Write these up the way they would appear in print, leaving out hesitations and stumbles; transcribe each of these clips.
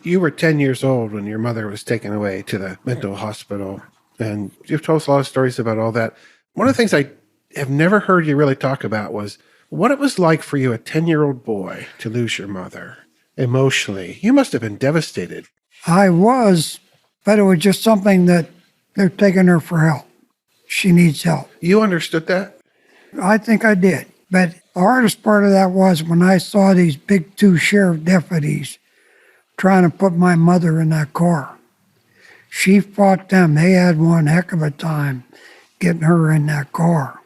You were 10 years old when your mother was taken away to the mental hospital, and you've told us a lot of stories about all that. One of the things I have never heard you really talk about was what it was like for you, a 10-year-old boy, to lose your mother emotionally. You must have been devastated. I was, but it was just something that they're taking her for help. She needs help. You understood that? I think I did. But the hardest part of that was when I saw these big 2 sheriff deputies trying to put my mother in that car. She fought them. They had one heck of a time getting her in that car.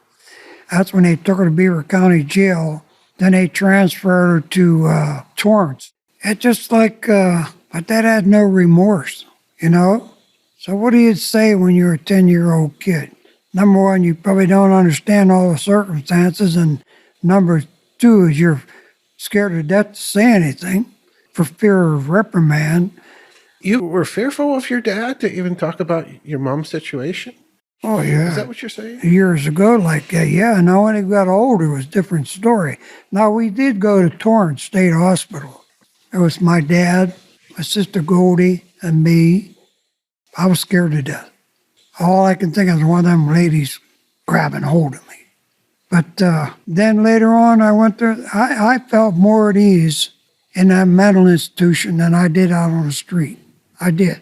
That's when they took her to Beaver County Jail. Then they transferred her to Torrance. It's just like, but that had no remorse, you know? So what do you say when you're a 10-year-old kid? Number one, you probably don't understand all the circumstances. And number two is you're scared to death to say anything for fear of reprimand. You were fearful of your dad to even talk about your mom's situation? Oh, yeah. Is that what you're saying? Years ago, like that, yeah. Now, when he got older, it was a different story. Now, we did go to Torrance State Hospital. It was my dad, my sister Goldie, and me. I was scared to death. All I can think of is one of them ladies grabbing hold of me. But then later on, I went there. I felt more at ease in that mental institution than I did out on the street. I did.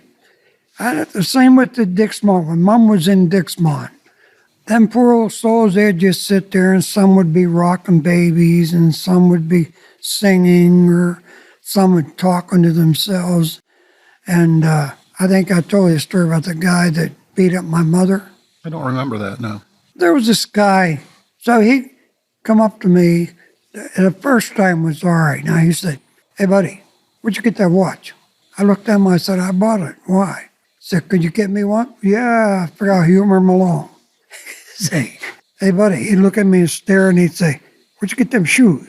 The same with the Dixmont. When Mom was in Dixmont, them poor old souls, they'd just sit there, and some would be rocking babies, and some would be singing, or some would talking to themselves. And I think I told you a story about the guy that beat up my mother. I don't remember that, no. There was this guy, so he come up to me. The first time was all right. Now he said, "Hey, buddy, where'd you get that watch?" I looked at him, I said, "I bought it." "Why?" He said, "Could you get me one?" "Yeah, I forgot Humor Malone." Say, "Hey, buddy," he'd look at me and stare, and he'd say, "Where'd you get them shoes?"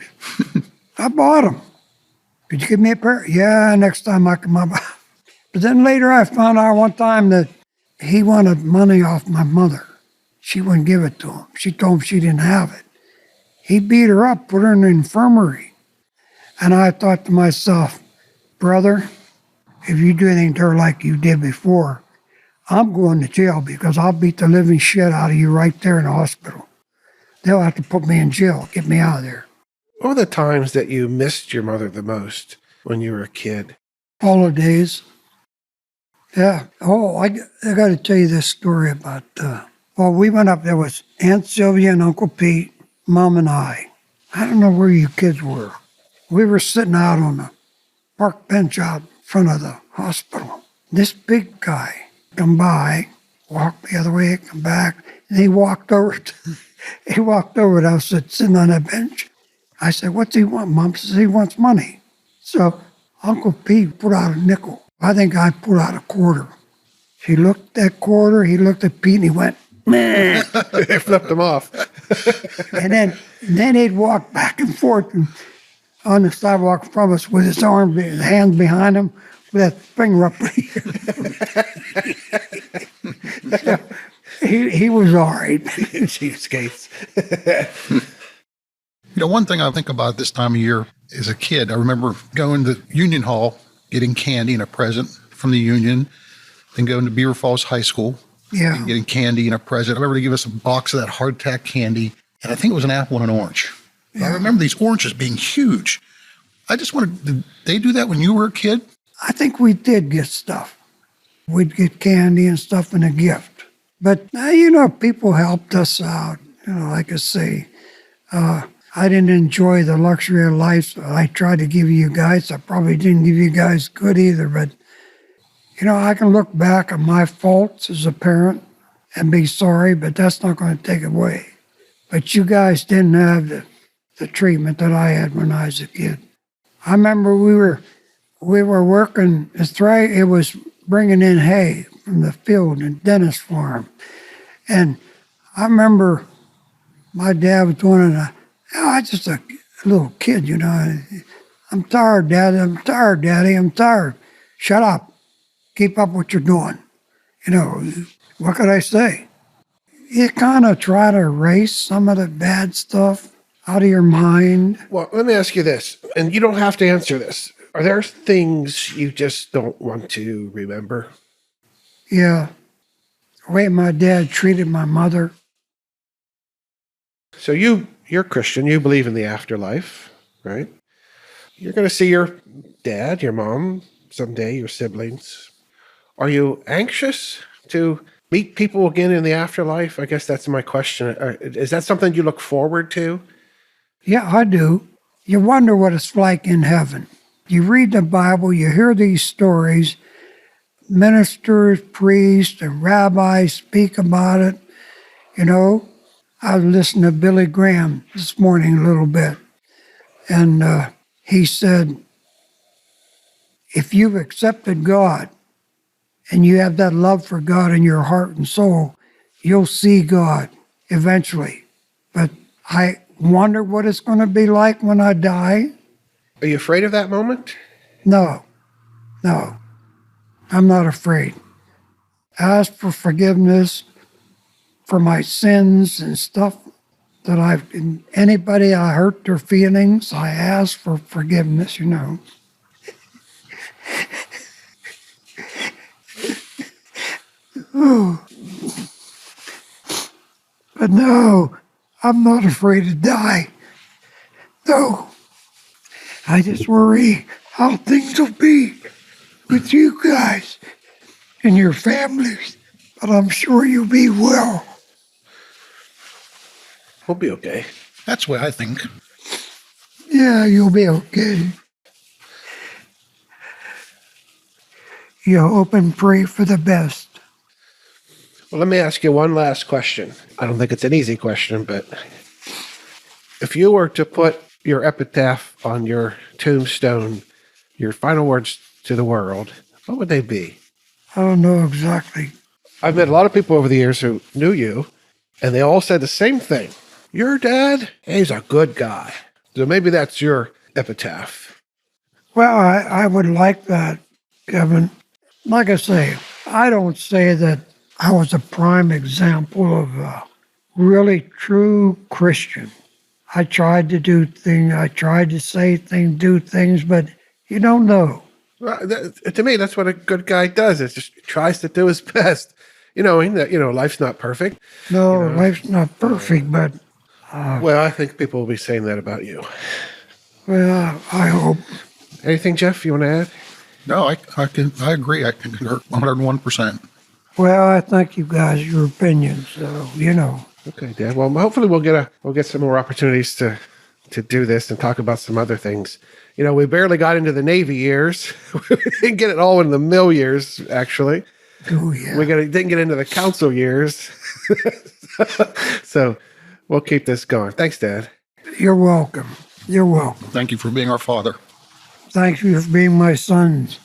"I bought them." "Could you give me a pair?" "Yeah, next time I come up." But then later I found out one time that he wanted money off my mother. She wouldn't give it to him. She told him she didn't have it. He beat her up, put her in the infirmary. And I thought to myself, brother, if you do anything to her like you did before, I'm going to jail because I'll beat the living shit out of you right there in the hospital. They'll have to put me in jail, get me out of there. What were the times that you missed your mother the most when you were a kid? All the days. Yeah. Oh, I got to tell you this story about, well, we went up, there was Aunt Sylvia and Uncle Pete, Mom and I. I don't know where you kids were. We were sitting out on the park bench out in front of the hospital. This big guy come by, walked the other way, come back, and he walked over to us sitting on that bench. I said, "What's he want?" Mom says, "He wants money." So Uncle Pete put out a nickel. I think I put out a quarter. He looked at quarter, he looked at Pete, and he went, "Meh." They flipped him off. And then he'd walk back and forth on the sidewalk from us with his hands behind him, with that finger up. So he was all right. Cheapskates. You know, one thing I think about this time of year as a kid, I remember going to Union Hall, getting candy and a present from the Union, then going to Beaver Falls High School, Yeah. and getting candy and a present. I remember they give us a box of that hardtack candy, and I think it was an apple and an orange. Yeah. I remember these oranges being huge. I just wanted, did they do that when you were a kid? I think we did get stuff. We'd get candy and stuff and a gift. But, people helped us out. Like I say, I didn't enjoy the luxury of life I tried to give you guys. I probably didn't give you guys good either. But, I can look back at my faults as a parent and be sorry, but that's not going to take it away. But you guys didn't have the treatment that I had when I was a kid. I remember we were working, it was bringing in hay from the field in Dennis Farm. And I remember my dad was doing I was just a little kid, "I'm tired, Daddy, I'm tired, Daddy, I'm tired." "Shut up. Keep up what you're doing." What could I say? You kind of try to erase some of the bad stuff out of your mind. Well, let me ask you this, and you don't have to answer this. Are there things you just don't want to remember? Yeah, the way my dad treated my mother. So you're Christian, you believe in the afterlife, right? You're going to see your dad, your mom, someday, your siblings. Are you anxious to meet people again in the afterlife? I guess that's my question. Is that something you look forward to? Yeah, I do. You wonder what it's like in heaven. You read the Bible, you hear these stories, ministers, priests, and rabbis speak about it. You know, I was listening to Billy Graham this morning a little bit, and he said, if you've accepted God and you have that love for God in your heart and soul, you'll see God eventually. But I wonder what it's going to be like when I die. Are you afraid of that moment? No, no, I'm not afraid. I ask for forgiveness for my sins and stuff that anybody I hurt their feelings, I ask for forgiveness, you know. But no, I'm not afraid to die. No, I just worry how things will be with you guys and your families. But I'm sure you'll be well. We'll be okay. That's the way I think. Yeah, you'll be okay. You hope and pray for the best. Well, let me ask you one last question. I don't think it's an easy question, but if you were to put your epitaph on your tombstone, your final words to the world, what would they be? I don't know exactly. I've met a lot of people over the years who knew you, and they all said the same thing. Your dad, he's a good guy. So maybe that's your epitaph. Well, I would like that, Kevin. Like I say, I don't say that I was a prime example of a really true Christian. I tried to do things, I tried to say things, do things, but you don't know. Well, to me, that's what a good guy does. It just tries to do his best. Life's not perfect. No, life's not perfect, but, Well, I think people will be saying that about you. well, I hope. Anything, Jeff, you want to add? No, I agree. I concur 101%. Well, I thank you guys, your opinions, so, you know. Okay, Dad. Well, hopefully we'll get some more opportunities to do this and talk about some other things. We barely got into the Navy years. We didn't get it all in the mill years, actually. Oh, yeah. Didn't get into the council years. So we'll keep this going. Thanks, Dad. You're welcome. You're welcome. Thank you for being our father. Thank you for being my sons.